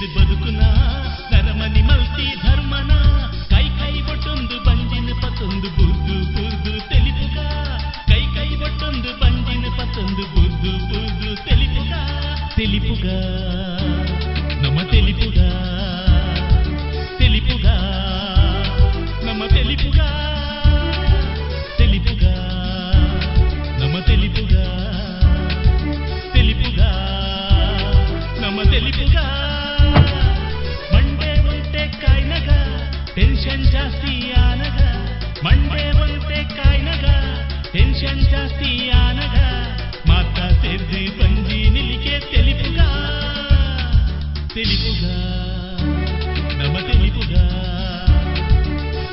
ಇದು ಬದುಕುನ ನರಮನಿ ಮಲ್ತಿ ಧರ್ಮನ ಕೈ ಕೈ ಬೊಟ್ಟೊಂದು ಬಂಜಿನ ಪತ್ತೊಂದು ಬುರ್ದು ಬುರ್ದು ತೆಲಿಪುಗ ಕೈ ಕೈ ಬೊಟ್ಟೊಂದು ಬಂಜಿನ ಪತ್ತೊಂದು ಬುರ್ದು ಬುರ್ದು ತೆಲಿಪುಗ ತೆಲಿಪುಗ ನಮ್ಮ ತೆಲಿಪುಗ ತೆಲಿಪುಗ ನಮ್ಮ ತೆಲಿಪುಗ ತೆಲಿಪುಗ ನಮ್ಮ ತೆಲಿಪುಗ ತೆಲಿಪುಗ ನಮ್ಮ ತೆಲಿಪುಗ ಮಂಡೆ ಒಂಟೆ ಕಾಯ್ನಗ ಟೆನ್ಷನ್ ಜಾಸ್ತಿ ಆನಗ ಮಂಡೆ ಒಂಟೆ ಕಾಯ್ನಗ ಟೆನ್ಷನ್ ಜಾಸ್ತಿ ಆನಗ ಮಾತ ಸೇರ್ದು ಬಂಜಿ ನಿಲಿಕೆ ತೆಲಿಪುಗ ತೆಲಿಪುಗ ನಮ್ಮ ತೆಲಿಪುಗ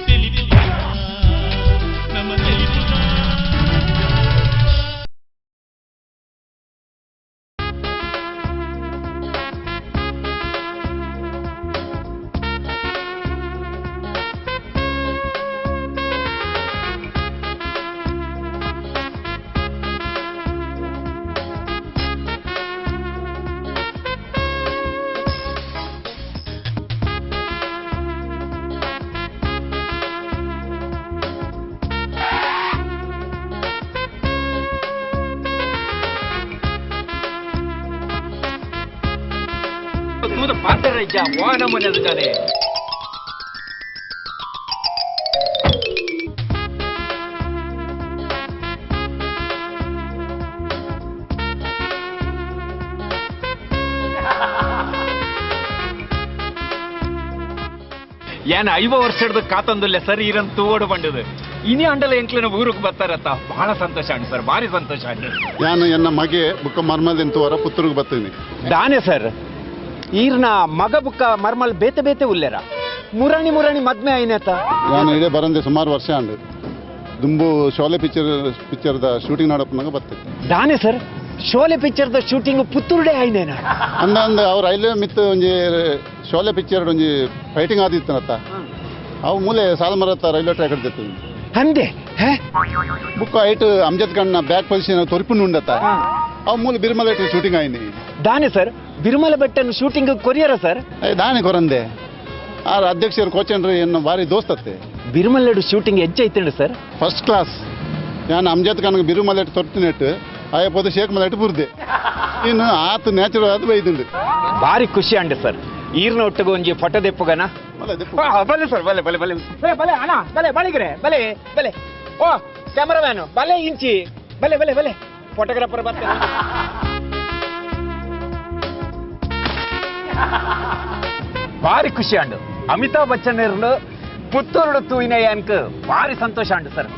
ತೆಲಿಪುಗ ನಮ್ಮ ತೆಲಿಪುಗ ವಾಹನ ಮನೆದಿದ್ದಾರೆ ಏನ್ 5 ವರ್ಷದ ಕಾತೊಂದುಲ್ಲೆ ಸರ್ ಇರಂತ ತೂವಡು ಬಂಡದು ಇನಿ ಅಂಡಲ ಎಂಕ್ಲಿನ ಊರಿಗೆ ಬರ್ತಾರತ್ತ ಬಹಳ ಸಂತೋಷ ಅಂಡ್ ಸರ್ ಭಾರಿ ಸಂತೋಷ ಅಂಡ್ ನಾನು ಎನ್ನ ಮಗೆ ಬುಕ್ಕ ಮರ್ಮಲ್ದಿಂತವರ ಪುತ್ತೂರಿಗೆ ಬರ್ತೀನಿ ದಾನೆ ಸರ್ ಈರ್ನ ಮಗ ಬುಕ್ಕ ಮರ್ಮಲ್ ಬೇತೆ ಬೇತೆ ಉಲ್ಲೆರ ಮುರಾಣಿ ಮುರಾಣಿ ಮದ್ಮೆ ಆಯ್ನೇತ ನಾನು ಇಡೇ ಬರಂದೆ ಸುಮಾರು ವರ್ಷ ಅಂಡ್ ದುಂಬು ಶೋಲೆ ಪಿಕ್ಚರ್ದ ಶೂಟಿಂಗ್ ನಾಡಪ್ಪನಾಗ ಬರ್ತಿದ್ದೆ ದಾನೆ ಸರ್ ಶೋಲೆ ಪಿಕ್ಚರ್ದ ಶೂಟಿಂಗ್ ಪುತ್ತೂರ್ಡೆ ಆಯ್ನೇನ ಅಂದ ಅವ್ರ ಐಲೆ ಮಿತ್ತು ಒಂಜಿ ಶೋಲೆ ಪಿಕ್ಚರ್ ಒಂಜಿ ಫೈಟಿಂಗ್ ಆದಿತ್ತನತ್ತ ಅವು ಮೂಲೆ ಸಾಲ್ಮರತ್ತ ರೈಲ್ವೆ ಟ್ರ್ಯಾಕ್ ಹಿಡ್ದಿತ್ತು ಅಂದೆ ಬುಕ್ಕ ಐಟ್ ಅಮ್ಜದ್ ಖಾನ್ನ ಬ್ಯಾಕ್ ಪೊಸಿಷನ್ ತೊರಿಪುಂಡು ಉಂಡತ್ತ ಅವು ಮೂಲೆ ಬಿರ್ಮಲ ಶೂಟಿಂಗ್ ಆಯ್ನಿ ದಾನೆ ಸರ್ ಬಿರುಮಲ ಬೆಟ್ಟನ್ನು ಶೂಟಿಂಗ್ ಕೊರಿಯರ ಸರ್ ದಾನೆ ಕೊರಂದೆ ಆ ಅಧ್ಯಕ್ಷರು ಕೋಚನ್ರಿ ಎನ್ನ ಭಾರಿ ದೋಸ್ತತ್ತೆ ಬಿರುಮಲೆಡು ಶೂಟಿಂಗ್ ಹೆಜ್ಜೆ ಐತಂಡು ಸರ್ ಫಸ್ಟ್ ಕ್ಲಾಸ್ ನಾನು ಅಮ್ಜದ್ ಖಾನ್ಗೆ ಬಿರುಮಲೆಟ್ ತೊರ್ತಿನೆಟ್ಟು ಆಯಪೋದು ಶೇಖ್ ಮಲೆಟ್ ಬುರ್ದೆ ಇನ್ನು ಆತ ನ್ಯಾಚುರಲ್ ಅದು ಬೈದುಂಡು ಭಾರಿ ಖುಷಿ ಅಂಡೆ ಸರ್ ಈರ್ನ ಒಟ್ಟಿಗೆ ಒಂಜಿ ಫೋಟೋ ದೆಪ್ಪುಗನ ಬಲೆ ಸರ್ ಬಲೆ ಬಲೆ ಬಲೆ ಬಲೆ ಅಣ್ಣ ಬಲೆ ಬಳಿಗ್ರೆ ಬಲೆ ಬಲೆ ಓ ಕ್ಯಾಮರಾಮ್ಯಾನು ಬಲೆ ಇಂಚಿ ಬಲೆ ಬಲೆ ಬಲೆ ಫೋಟೋಗ್ರಾಫರ್ ಬರ್ತಾರೆ ಭಾರಿ ಖುಷಿ ಅಂಡು ಅಮಿತಾಬ್ ಬಚ್ಚನ್ ಇರ್ಲು ಪುತ್ತೂರು ತೂಯಿನಯ್ಯನ್ಕ್ ಭಾರಿ ಸಂತೋಷ ಅಂಡು ಸರ್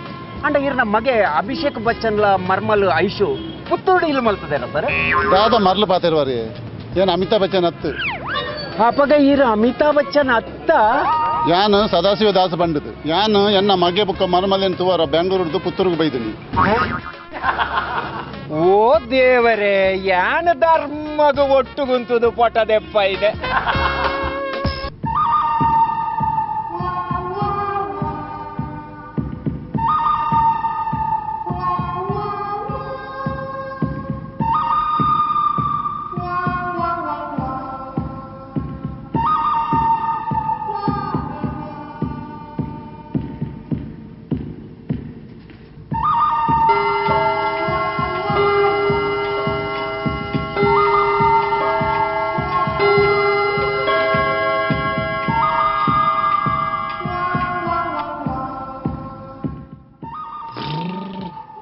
ಅಂಡ ಇರ್ನ ಮಗೆ ಅಭಿಷೇಕ್ ಬಚ್ಚನ್ಲ ಮರ್ಮಲ್ ಐಶು ಪುತ್ತೂರು ಇಲ್ಲಿ ಮಲ್ತದೇನ ಸರ್ ಯಾವ್ದ ಮರ್ಲು ಪಾತಿರ್ವಾರಿ ಏನು ಅಮಿತಾಬ್ ಬಚ್ಚನ್ ಹತ್ತು ಅಪಗ ಈರ ಅಮಿತಾಬ್ ಬಚ್ಚನ್ ಅತ್ತ ಯಾನು ಸದಾಶಿವ ದಾಸ ಬಂಡದು ಯಾನು ಎನ್ನ ಮಗೆ ಬುಕ್ಕ ಮರ್ಮಲ್ಲೇನು ತುವಾರ ಬೆಂಗಳೂರದ್ದು ಪುತ್ತೂರಿಗೆ ಬೈದಿನಿ ಓ ದೇವರೇ ಯಾನ ಧರ್ಮಗ ಒಟ್ಟುಗುಂತುದು ಪೊಟದೆಪ್ಪ ಇದೆ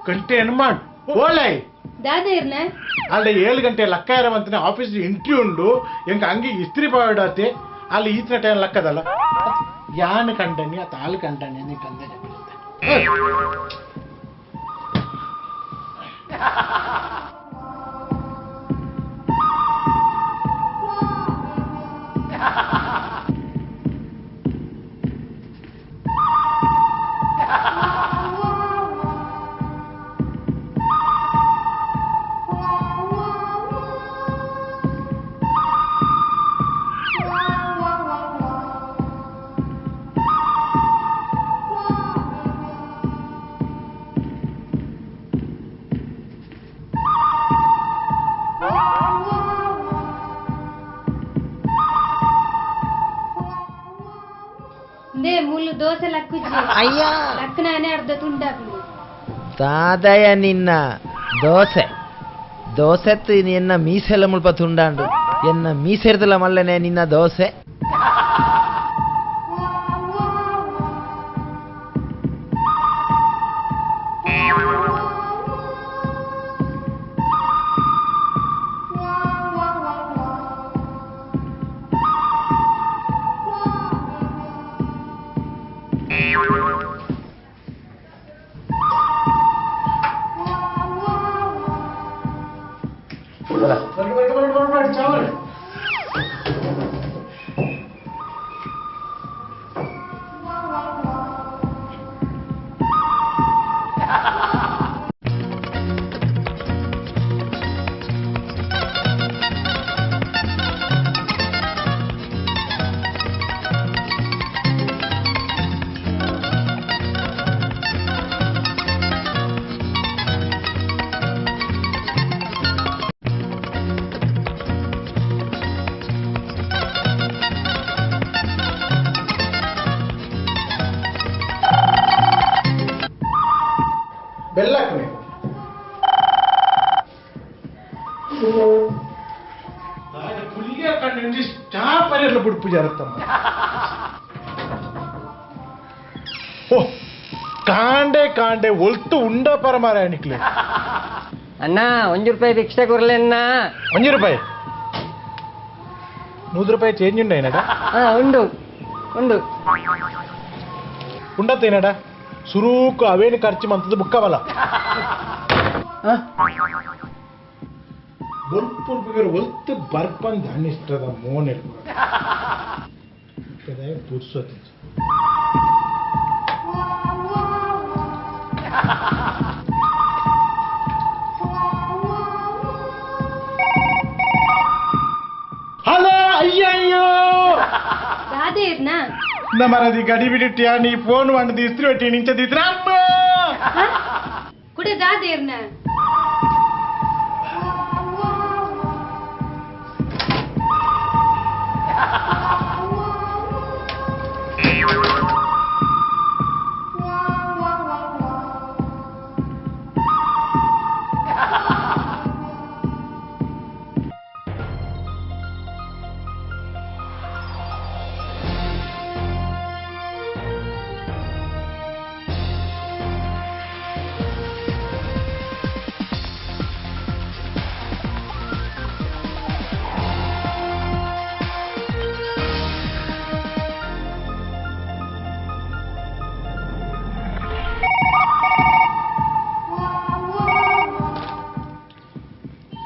ಗಂಟೆ ಹನುಮಾನ್ ಓಲೈ ದಾದೇರ್ನ ಅಲ್ಲಿ 7 ಗಂಟೆ ಲಕ್ಕ ಇರವಂತನೇ ಆಫೀಸ್ ಇಂಟ್ರಿ ಉಂಡು ಎಂಕ ಅಂಗಿ ಇಸ್ತ್ರಿ ಪಾಡತ್ತೆ ಅಲ್ಲಿ ಈತನ ಟೈಮ್ ಲಕ್ಕದಲ್ಲ ಯಾನ್ ಕಂಡನಿ ಅತ್ತ ಹಾಲು ಕಂಡನಿ ನೀ ಕಂದೆ ದೋಸೆ ಲಕ್ಕುಜ್ಜಿ ಅಯ್ಯ ಲಕ್ಕನಾನೆ ಅರ್ಧ ತುಂಡಾಪುಂಡು ದಾದಯ ನಿನ್ನ ದೋಸೆ ದೋಸೆತ್ತು ಎನ್ನ ಮೀಸೆಲ್ಲ ಮುಲ್ಪ ತುಂಡಾಂಡು ಎನ್ನ ಮೀಸೆರ್ದಲ್ಲ ಮಲ್ಲನೆ ನಿನ್ನ ದೋಸೆ ಬೆಲ್ಲಕ್ಕನೆ ಪುಲಿಗೆ ಕಂಡು ಚಾ ಪರಿಯಲ್ಲ ಬಿಡು ಪೂಜೆ ಇರುತ್ತಮ್ಮ ಓ ಕಾಂಡೆ ಕಾಂಡೆ ಒಲ್ತು ಉಂಡ ಪರಮಾರಾಯಣಿಕ್ಲೆ ಅಣ್ಣ 1 ರೂಪಾಯಿ ಭಿಕ್ಷೆ ಕೊರ್ಲೆನ್ನ 1 ರೂಪಾಯಿ 100 ರೂಪಾಯಿ ಚೇಂಜ್ ಉಂಡ ಏನಡ ಉಂಡು ಉಂಡು ಉಂಡತ್ತ ಏನಡ ಸುರೂಕು ಅವೇನು ಖರ್ಚು ಮಂತದ್ದು ಬುಕ್ಕವಲ್ಲ ಒಲ್ತು ಬರ್ಪಂದ್ ಅನಿಷ್ಟದ ಮೋನ್ ಪುರ್ಸೋತಿ ಹಲೋ ಅಯ್ಯಯ್ಯೋ ರಾಧೇರ್ನಾ ನಮ್ಮರದಿ ಗಡಿ ಬಿಟ್ಟಿಯ ನೀ ಫೋನ್ ಮಾಡಿ ಇಸ್ತ್ರಿ ಒಟ್ಟಿ ನಿಂಚದಿದ್ರ ಅಮ್ಮ ಕುಡೆ ರಾಧೇರ್ನಾ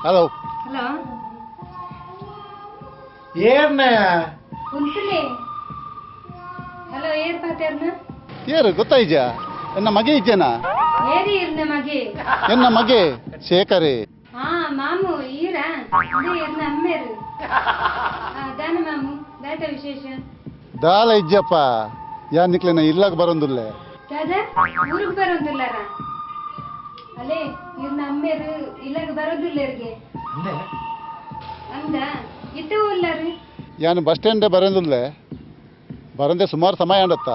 ಹಲೋ ಹಲೋ ಏರ್ನ ಕುಂತಲೆ ಹಲೋ ಏರ್ ಪಾತೇರ್ನ ಏರು ಗೊತ್ತಾಯ್ಜ ಎನ್ನ ಮಗೆ ಇಜ್ಜನ ಏರಿ ಇರ್ನ ಮಗೆ ಎನ್ನ ಮಗೆ ಶೇಖರೇ ಹಾ ಮಾಮು ಈರಾ ಅದೇ ಇರ್ನ ಅಮ್ಮೇರು ದಾನ ಮಾಮು ದಾಟ ವಿಶೇಷ ದಾಲ ಇಜ್ಜಪ್ಪ ಯಾ ನಿಕ್ಲೆನ ಇಲ್ಲಾಗ ಬರೋಂದುಲ್ಲೆ ದಾದಾ ಊರಿಗೆ ಬರೋದಿಲ್ಲಾರ ಅಲ್ಲೇ ಇವ್ರನ್ನ ಅಮ್ಮೇರು ಇಲ್ಲಾಗ ಬರೋದಿಲ್ಲ ಇವ್ರಿಗೆ ಅಂದ ಇತ್ತು ಇಲ್ಲಾರಿ ಯಾನು ಬಸ್ ಸ್ಟ್ಯಾಂಡ್ ಬರೋಂದುಲ್ಲೆ ಬರಂದೆ ಸುಮಾರು ಸಮಯ ಅಂಡತ್ತ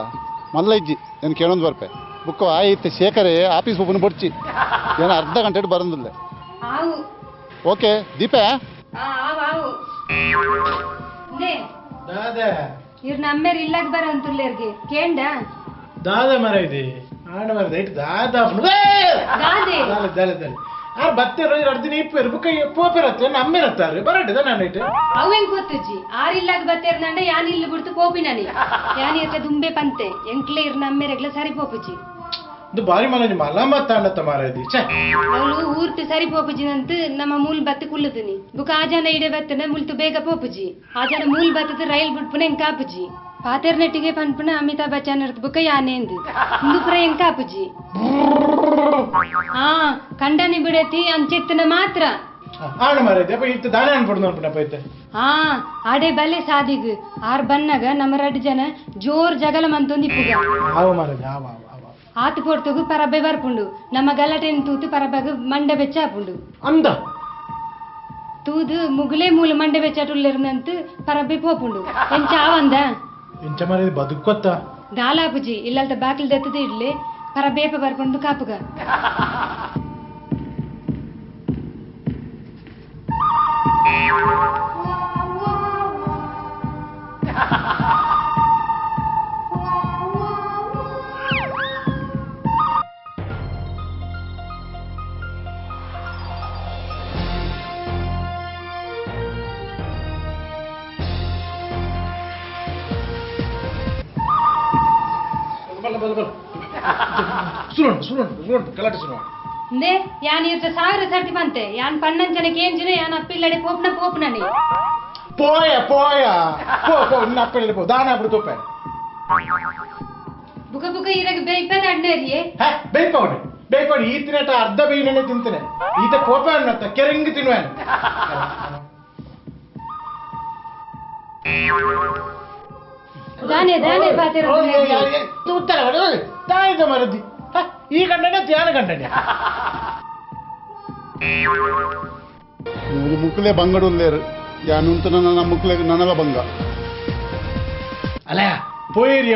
ಮಲ್ಲ ಇಜ್ಜಿ ಏನು ಕೇಳೊಂದು ಬರ್ಪೆ ಬುಕ್ಕ ಆಯ್ತು ಶೇಖರೇ ಆಫೀಸ್ ಓಪನ್ ಬಡ್ಚಿ ಏನು ಅರ್ಧ ಗಂಟೆ ಬರೋಂದಿಲ್ಲೆ ಆವು ಓಕೆ ದೀಪಾ ಆವು ಆವು ನೇ ದಾದ ಇವ್ರನ್ನ ಅಮ್ಮೇರು ಇಲ್ಲಾಗ ಬರೋಂತಿಲ್ಲ ಇವ್ರಿಗೆ ಕೇಂಡ ದಾದ ಮರ ಇದೆ ಆಡ ಮರ ದೈಟ್ ದಾದ ದಾದೆ ಆರು ಬತ್ತೇರೋ 2 ದಿನ ಇಪ್ಪೇರು ಬುಕ್ಕ ಪೋಪಿರತ್ತೆ ನಮ್ಮಿರತ್ತಾರೆ ಬರಟ್ಟಿದ ನಾನು ಇಟ್ಟು ಅವೇನ್ ಗೊತ್ತಜ್ಜಿ ಆರಿಲ್ಲಾಗ ಬತ್ತೇರ್ನಂಡ ಯಾನ್ ಇಲ್ಲಿ ಬಿಡ್ತು ಪೋಪಿನನಿ ಯಾನ್ ಇರ್ಲ ದುಂಬೆ ಪಂತೆ ಎಂಕ್ಲೆ ಇರ್ನ ಅಮ್ಮೇರೆಗ್ಲ ಸರಿ ಪೋಪುಜಿ ಇದು ಬಾರಿ ಮನೆ ಮಲ ಮತ್ತಾಂಡತ್ತ ಮಾರ ಇದು ಛೆ ಅವಳು ಊರ್ತು ಸರಿ ಪೋಪುಜಿನಂತ ನಮ್ಮ ಮೂಲ್ ಬತ್ತ ಕುಲ್ಲುದಿನಿ ಬುಕ ಆ ಜನ ಇಡೆ ಬತ್ತನ ಮುಲ್ತು ಬೇಗ ಪೋಪುಜಿ ಆ ಜನ ಮೂಲ್ ಬತ್ತದ ರೈಲ್ ಬಿಟ್ಪುನ ಎಂಕಾಪುಜಿ ಪಾತೆರ್ನೆಟ್ಟಿಗೆ ಪನ್ಪುನ ಅಮಿತಾಬ್ ಬಚ್ಚನ್ ಇರ್ತ ಬುಕ ಯಾನೇಂದು ಇಂದುಪುರ ಎಂಕಾಪುಜಿ ಹಾ ಕಂಡನಿ ಬಿಡತಿ ಅಂಚೆತ್ತನ ಮಾತ್ರ ಆಡ ಮರ ಇದೆ ಅಪ್ಪ ಇತ್ತು ದಾನ ಅನ್ಪಡ್ದು ಅನ್ಪುನಪ್ಪ ಐತೆ ಹಾ ಆಡೆ ಬಲ್ಲೆ ಸಾದಿಗ್ ಆರ್ ಬನ್ನಗ ನಮ್ಮ 2 ಜನ ಜೋರ್ ಜಗಲ ಮಂತೊಂದಿಪ್ಪುಗ ಆವ ಮರದ ಆವ ಆವ ಆವ ಆತು ಪೊರ್ತುಗು ಪರಬೆ ಬರ್ಪುಂಡು ನಮ್ಮ ಗಲಾಟೆನ್ ತೂತು ಪರಬಗ ಮಂಡೆ ಬೆಚ್ಚಾಪುಂಡು ಅಂದ ತೂದು ಮುಗುಲೆ ಮೂಲ ಮಂಡೆ ಬೆಚ್ಚಾಟುಲ್ಲಿರ್ನಂತ ಪರಬೆ ಪೋಪುಂಡು ಎಂಚ ಆವಂದ ಎಂಚ ಮರ ಬದುಕೊತ್ತ ದಾಲಾಪುಜಿ ಇಲ್ಲಲ್ದ ಬಾಕಿಲ್ ದತ್ತದ ಇಡ್ಲಿ ಪರ ಬೇಪ ಬರ್ಕೊಂಡು ಕಾಪುಗ ನೇ ಯಾನ್ ಇರ್ತ ಸಾವಿರ ಸರ್ತಿ ಬಂತೆ ಯಾನ್ ಪಣ್ಣಂಚನಕ್ಕೆ ಏನ್ ಜನ ಯಾನ್ ಅಪ್ಪಿಲ್ಲಡೆ ಪೋಪ್ನನಿ ಪೋಯ ಪೋಯ ಪೋ ಪೋ ಇನ್ನ ಅಪ್ಪೆಲ್ಲ ಪೋ ದಾನ ಬಿಡು ತೋಪೆ ಬುಕ ಬುಕ ಇರಗೆ ಬೇಯ್ಪದ ಅಣ್ಣರಿಯೇ ಬೇಯ್ಪೌಡಿ ಈತಿನೇಟ ಅರ್ಧ ಬೇಯಿನೇ ತಿಂತೇನೆ ಈತ ಕೋಪ ಅನ್ನತ್ತ ಕೆರಂಗಿ ತಿನ್ನುವೇನು ದಾನೆ ದಾನೆ ಬಾತಿರ ತೂತರ ತಾಯಿದ ಮರದಿ ಈ ಗಂಡನೆ ಧ್ಯಾನ ಗಂಡನೆ ಮುಕ್ಕಲೇ ಬಂಗಡು ಉಲ್ಲೇರು ಯಾನುಂತ ನನ್ನ ಮುಕ್ಕಲೇ ನನಲ ಬಂಗ ಅಲ್ಲ ಪೋಯರು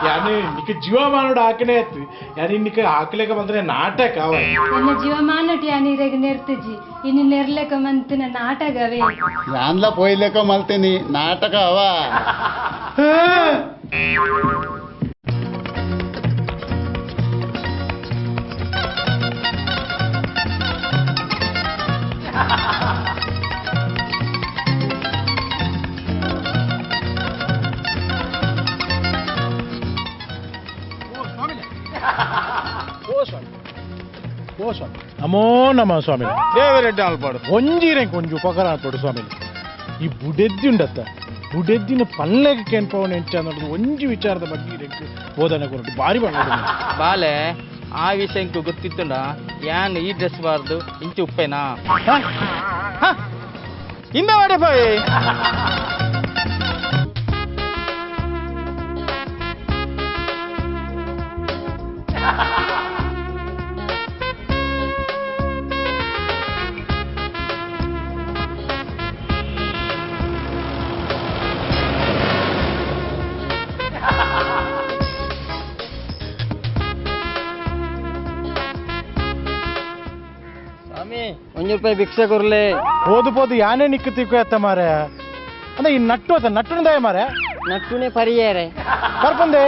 ಯಾನು ನಿಕ್ಕೆ ಜೀವಮಾನೋಡು ಹಾಕನೇ ಇತ್ತು ಯಾರು ನಿಕ್ಕೆ ಹಾಕ್ಲಿಕ್ಕೆ ಬಂದ್ರೆ ನಾಟಕ ಅವ ನನ್ನ ಜೀವಮಾನಟ್ ಯಾನ್ ಇರಗೆ ನೆರ್ತಜಿ ಇನ್ನು ನೆರ್ಲೆಕ ಮಂತಿನ ನಾಟಕವೇ ಯಾನ್ಲ ಪೋಯ್ಲೆಕ ಮಲ್ತೇನಿ ನಾಟಕ ಅವ ನಮೋ ನಮ ಸ್ವಾಮಿ ದೇವರೆಡ್ಡಿ ಆಲ್ಪಾಡು ಒಂಜೀರೆ ಕೊಂಚ ಉಪಕಾರ ಆಲ್ಪಾಡು ಸ್ವಾಮಿ ಈ ಬುಡೆದ್ದಿ ಉಂಡತ್ತ ಬುಡೆದ್ದಿನ ಪಲ್ಲೆಗೆ ಕೆನ್ಪವನ ಹೆಂಚ ಅನ್ನೋದು ಒಂಜಿ ವಿಚಾರದ ಬಗ್ಗೆ ಬೋಧನೆ ಕೊಟ್ಟು ಭಾರಿ ಬಂದ ಬಾಲೆ ಆ ವಿಷಯ ಗೊತ್ತಿತ್ತುಂಡ ಯಾನ್ ಈ ಡ್ರೆಸ್ ಬಾರ್ದು ಇಂಚು ಉಪ್ಪೇನಾ ಹಿಂದ ಮಾಡಿ ಬಾಯ್ ₹1 ಭಿಕ್ಷೆ ಕೊರ್ಲೆ ಹೋದು ಯಾನೇ ನಿಕ್ಕು ತಿಕ್ಕು ಮಾರೆ ಅಂದ್ರೆ ಈ ನಟ್ಟುನದಾಯ ಮಾರೆ ನಟ್ಟುನೆ ಪರಿಯಾರೆ ಬರ್ಬಂದೆ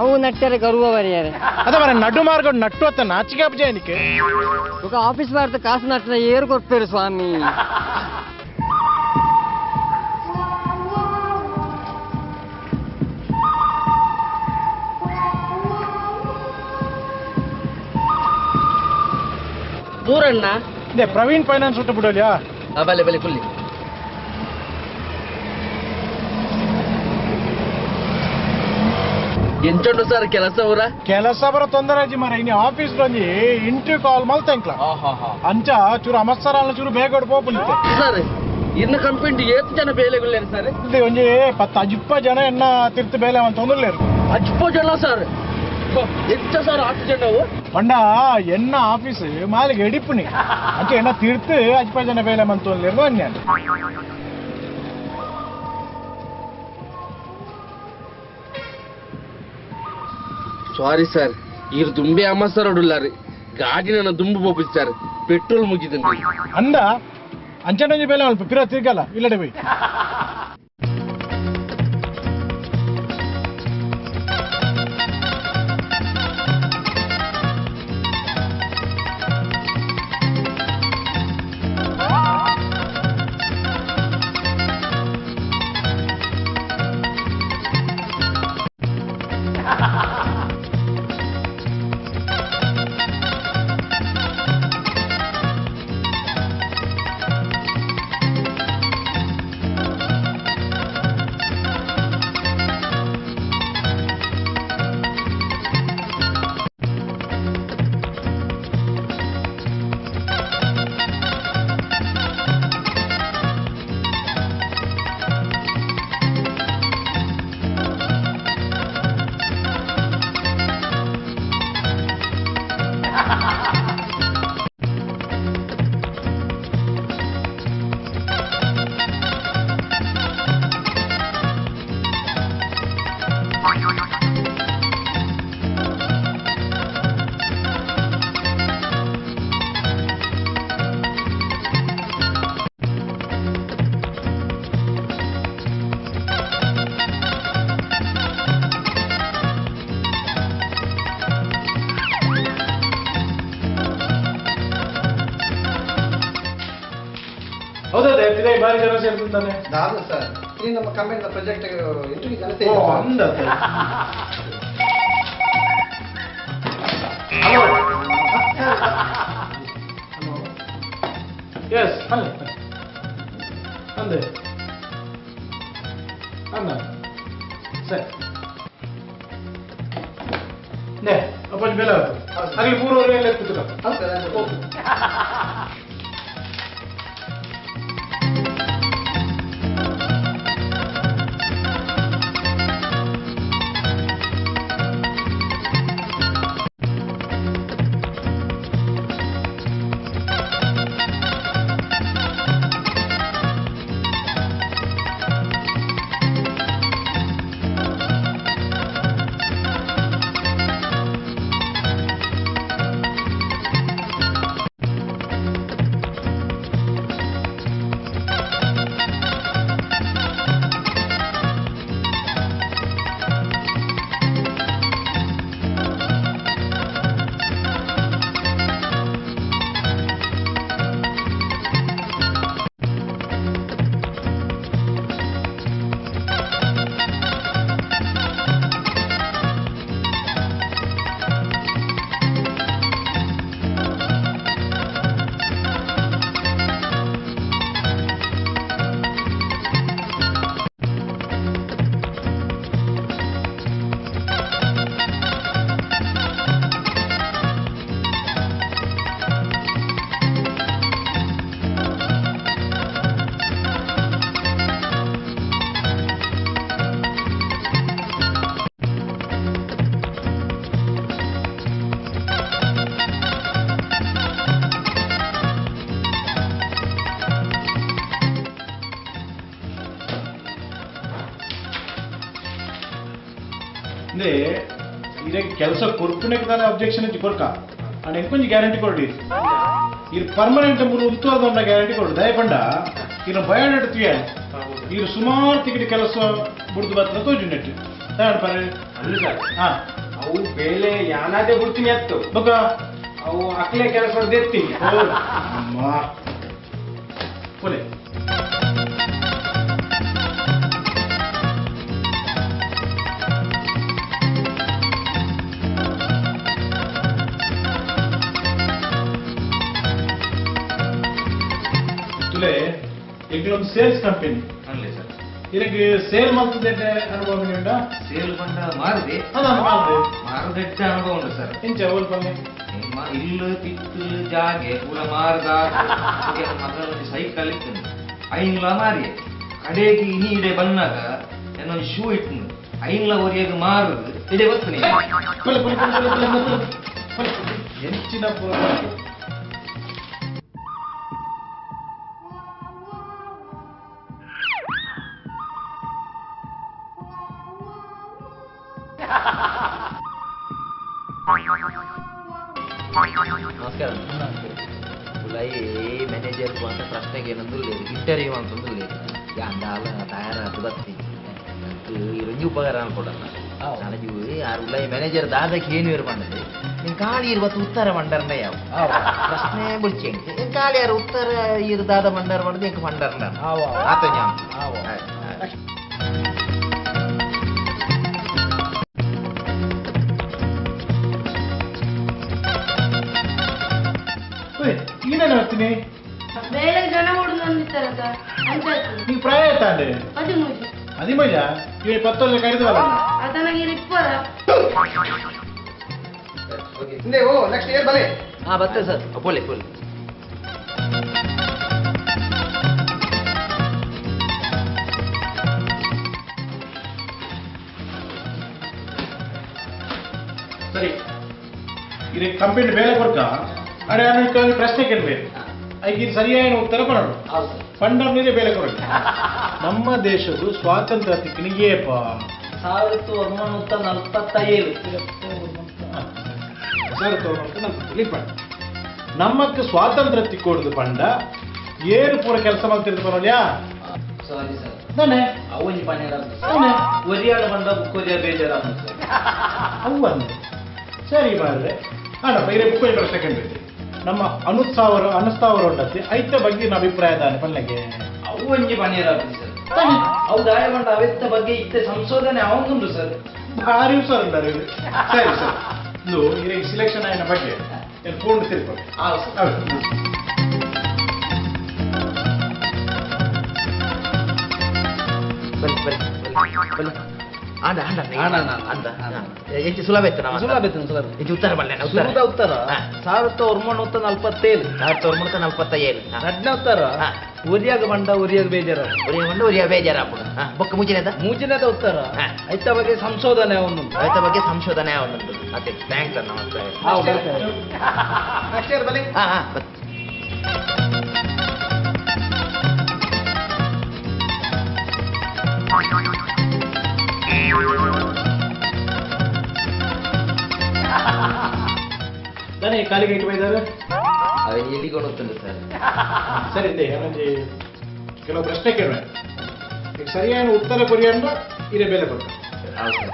ಅವು ನಟ್ಟರೆ ಗರುವ ಪರಿಯಾರೆ ಅದ ಮಾರೆ ನಡು ಮಾರ್ಗ ನಟ್ಟು ನಾಚಿಕೆ ಅಬ್ಜೆ ನಿಕ್ಕೆ ఒక ఆఫీస్ వాడితే కాసు నట్టిన ఏరు కొట్టారు స్వామి ಮೂರಣ್ಣ ಪ್ರವೀಣ್ ಫೈನಾನ್ಸ್ ಊಟ ಬಿಡೋಲ್ಯಾ ಬಲೆ ಬಲೆ ಫುಲ್ಲಿ ಎಂಚುಂಡು ಸರ್ ಕೆಲಸ ಬರೋ ತೊಂದರೆ ಅಜ್ಜಿ ಮರ ಇನ್ನು ಆಫೀಸ್ ಒಂಜಿ ಇಂಟರ್ವ್ಯೂ ಕಾಲ್ ಮಲ್ತಂಕ್ಲ ಅಂಚ ಚೂರು ಅಮಸ್ಸರ ಚೂರು ಬೇಗ ಪೋಪುಲಿತ್ತೆ ಸರ್ ಇನ್ನು ಕಂಪನಿ ಏತ್ ಜನ ಬೇಲೆಗುಳ್ಳೇರು ಸರ್ ಒಂಜಿ 10-20 ಜನ ಎನ್ನ ತಿರ್ತು ಬೇಲೆ ಅಂತ ತೊಂದರ್ಲೇರು 10 ಜನ ಸರ್ ಎಂತ ಸರ್ 8 ಜನವು ಪಂಡ ಎನ್ನ ಆಫೀಸ್ ಮಾಲಿಗೆ ಎಡಿಪ್ಪುನಿ ಅಂಚೆ ಎನ್ನ ತಿರ್ತು 10 ಜನ ಬೇಲೆ ಅಂತ ತೊಂದರ್ಲೇರು ಅನ್ಯಾನ ಸಾರಿ ಸರ್ ಇರು ದುಂಬೆ ಅಮ್ಮ ಸರ್ ಅಡುಲ್ಲಾರಿ ಗಾಡಿ ನನ್ನ ದುಂಬು ಹೋಗ್ಬಿಟ್ಟು ಸರ್ ಪೆಟ್ರೋಲ್ ಮುಗಿದಂತೆ ಅಂದ ಅಂಚನಂಜಿ ಬೇಲೆ ಅಲ್ಪ ಪಿರ ತಿರ್ಗಲ್ಲ ಇಲ್ಲಡೆ ಬೈ ಬಾರಿ ಜನ ಸೇರ್ತಾನೆ ದಾದ ಸರ್ ಈ ನಮ್ಮ ಕಂಪನಿಯ ಪ್ರಾಜೆಕ್ಟ್ ಇಂಟರ್ವ್ಯೂ ಜನ ಹಲೋ ಎಸ್ ಅಲ್ಲೇ ಅಂದೆ ಅನ್ನ ಸರಿ ನೇ ಅಪ್ಪಾಜಿ ಬೇಲೆ ಅಲ್ಲಿ 3:30 ಕೂತ್ಕೊ ಇದಕ್ಕೆ ಕೆಲಸ ಕೊರ್ಪುನೆಗೆ ತಾನೆ ಅಬ್ಜೆಕ್ಷನ್ ಇತ್ತು ಕೊರ್ಕ ಅಂಡ್ ಎಂಕೊಂಚಿ ಗ್ಯಾರಂಟಿ ಕೊಡಿ ಇದು ಪರ್ಮನೆಂಟ್ ಮೂರು ಉತ್ತುವರ್ದ ಗ್ಯಾರಂಟಿ ಕೊಡು ದಯಪಂಡ ಇನ್ನು ಬಯೋಡೇಟ್ ತಿಯ ಇದು ಸುಮಾರು ತಿಂಗಳ ಕೆಲಸ ಬಿಡ್ದು ಬರ್ತದೆ ತೋಜು ನೆಟ್ಟು ತಗೊಂಡು ಪರ ಅಲ್ಲ ಸರ್ ಹಾ ಅವು ಬೇಲೆ ಯಾನಾದೆ ಬಿಡ್ತೀನಿ ಅತ್ತು ಬೊಕ್ಕ ಅವು ಅಕ್ಲೆ ಕೆಲಸ ಎತ್ತೀನಿ ಅಮ್ಮ ಪೊಲೆ ಇದೊಂದು ಸೇಲ್ಸ್ ಕಂಪನಿ ಅಲ್ಲೇ ಸರ್ ಇದಕ್ಕೆ ಸೇಲ್ ಮಾಡ್ತಿದ್ದೆ ಅನುಭವ ಉಂಟಾ ಸೇಲ್ ಬಂಡ ಮಾರದೆ ಮಾರದೆಟ್ಟ ಅನುಭವ ಉಂಟು ಸರ್ ಎಂಚ ಓಲ್ ಪಲ್ಲೆ ಇಲ್ಲು ತಿತ್ತು ಜಾಗೆ ಪೂರ ಮಾರ್ದ ಮಗಳ ಸೈಕಲ್ ಇತ್ತು ಐನ್ಲ ಮಾರಿ ಕಡೆಗೆ ಇನಿ ಇಡೆ ಬಂದಾಗ ಏನೊಂದು ಶೂ ಇಟ್ಟು ಐನ್ಲ ಒರಿಯಾಗ ಮಾರುದು ಇಡೆ ಬರ್ತೀನಿ ಹೆಚ್ಚಿನ ನಮಸ್ಕಾರ ಉಲಾಯಿ ಮ್ಯಾನೇಜರ್ ಅಂತ ಪ್ರಶ್ನೆಗೆ ಏನಂದ್ರು లేదు ಇಂಟರ್ವ್ಯೂ ಅಂತಂದ್ರು లేదు ಅಂದಾಲ ತಯಾರಾದ ಬತ್ತಿ ಇರಂಜಿ ಉಪಕಾರ ಅನ್ಕೊಡಲ್ಲ ನನಗೆ ಯಾರು ಉಲಾಯಿ ಮ್ಯಾನೇಜರ್ ದಾದಕ್ಕೆ ಏನು ಇರು ಬಂಡದೆ ನೀನು ಕಾಳಿ ಇರುವತ್ತು ಉತ್ತರ ಮಂಡರ್ನ ಯಾವ ಪ್ರಶ್ನೆ ಬಿಡ್ಚಿ ನೀನು ಕಾಳಿ ಯಾರು ಉತ್ತರ ಇರು ದಾದ ಮಂಡರ್ ಮಾಡಿದ್ರೆ ಇಂಕ ಮಂಡರ್ನ ಆತ ಜ್ಞಾನ ಏನೇನು ಹೇಳ್ತೀನಿ ಬೇರೆ ಜನ ಹುಡುಗಂದಿತ್ತಾರಕ್ಕ ನೀ ಪ್ರಾಯ ಆಯ್ತಾ ಅಂದೆ 13 ಅದಿಮಜ ಇವ 10 ವರ್ಷ ಕರೆದವಲ್ಲ ಅದನಗೆ ಇಪ್ಪರ ಹಿಂದೆ ಓ ನೆಕ್ಸ್ಟ್ ಇಯರ್ ಬಲೆ ಹಾ ಬರ್ತೇವೆ ಸರ್ ಪೋಲೆ ಪೋಲೆ ಸರಿ ಇದಕ್ಕೆ ಕಂಪನಿ ಬೇರೆ ಕೊಡ್ಕ ಅರೆ ಅನ್ನಕ್ಕೆ ಪ್ರಶ್ನೆ ಕೇಳಬೇಕು ಐದು ಸರಿಯಾದ ಉತ್ತರ ಪಡೋಣ ಪಂಡರ್ನಿಗೆ ಬೇಲೆ ಕೊಡಲಿ ನಮ್ಮ ದೇಶದ ಸ್ವಾತಂತ್ರ್ಯ ತಿಕ್ಕನಿಗೇಪ 1947 ನಮ್ಮಕ್ಕೆ ಸ್ವಾತಂತ್ರ್ಯ ತಿಕ್ಕೋಡುದು ಪಂಡ ಏನು ಪೂರ ಕೆಲಸ ಮಾಡ್ತಿರ್ದು ಬರೋಲ್ಯಾ ಸಾರಿ ಸರ್ ನಾನೇ ಅವನಿ ಪನ್ನೆರ ನಾನೇ ಒರಿಯಾಡ ಬಂದ ಬುಕ್ಕೋರಿಯ ಬೇಜಾರ ಅವು ಬಂದೆ ಸರಿ ಮಾಡ್ರೆ ಅಣ್ಣ ಬೇರೆ ಬುಕ್ಕೋರಿ ಪ್ರಶ್ನೆ ಕೇಳ್ಬೇಕು ನಮ್ಮ ಅನುಸ್ತಾವರ ಉಂಡತ್ತೆ ಐತೆ ಬಗ್ಗೆ ನಮ್ಮ ಅಭಿಪ್ರಾಯ ದಾನೆ ಪಲ್ಲಗೆ ಅವು ಒಂಜಿ ಪನೀರಾಪುಜಿ ಸರ್ ಅವು ದಾಯಗೊಂಡ ಅವೆತ್ತ ಬಗ್ಗೆ ಇತ್ತೆ ಸಂಶೋಧನೆ ಅವನುಂಡು ಸರ್ ಭಾರಿ ಹುಷಾರು ಉಂಟಾರೆ ಇದು. ಸರಿ ಸರ್ ಇದು ಈಗ ಸಿಲೆಕ್ಷನ್ ಆಯ್ನ ಬಗ್ಗೆ ಏನು ಪೂರ್ಣ ತಿಳ್ಕೊಳ್ಳಿ. ಸುಲಭ ಇತ್ತು ಇದು ಉತ್ತರ ಬಲ್ಲೆ ಉತ್ತರ 1947 1947 ರಡ್ನ ಉತ್ತರ ಒರಿಯಾಗ ಬಂಡ ಒರಿಯಾಗ ಬೇಜಾರ ಒರಿಯಾಗ ಬೇಜಾರ ಬೊಕ್ಕ ಮೂಜಿನದ ಉತ್ತರ ಐತ ಬಗ್ಗೆ ಸಂಶೋಧನೆ ಅವನು ರೈತ ಬಗ್ಗೆ ಸಂಶೋಧನೆ ಅವನೊಂದು ಅದೇ ಥ್ಯಾಂಕ್ಸ್ ನಮಸ್ತೆ ನಾನೇ ಕಾಲಿಗೆ ಇಟ್ಟು ಬೈದಾರೆ ಅವನು ಎಲ್ಲಿಕೊಂಡು ಹೋಗ್ತಂಡು ಸರ್ ಸರಿ ಇದೆ ಅವನಿಗೆ ಕೆಲವು ಪ್ರಶ್ನೆ ಕೇಳೋಣ ಈಗ ಸರಿಯಾದ ಉತ್ತರ ಕೊರಿಯಂಡ ಇರೇ ಬೆಲೆ ಕೊಟ್ಟ ಹೌದು ಸರ್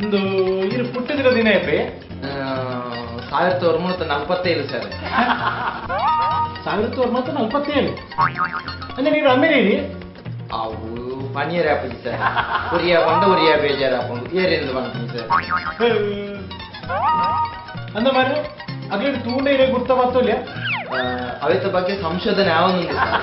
ಒಂದು ಇರು ಪುಟ್ಟದಿರೋ ದಿನ ಇರ್ರಿ 1947 ಸರ್ 1947 ಅಂದ್ರೆ ನೀವು ಅಮೇರಿ ಅವು ಪನೀರ್ ಆಪುಜಿ ಸರ್ ಒರಿಯಾ ಬಂಡ ಒರಿಯಾ ಬೇಜಾರು ಹಾಕೊಂಡು ಏರಿಂದ ಬಂತೀನಿ ಸರ್ ಅಂದ ಮಾರ್ರೆ ಅಗ್ಲಿ ತೂಂಡ ಇರೋ ಗುರ್ತ ಬರ್ತಲ್ಲ ಅವತ್ತ ಬಗ್ಗೆ ಸಂಶೋಧನೆ ಅವನುಂಡು ಸರ್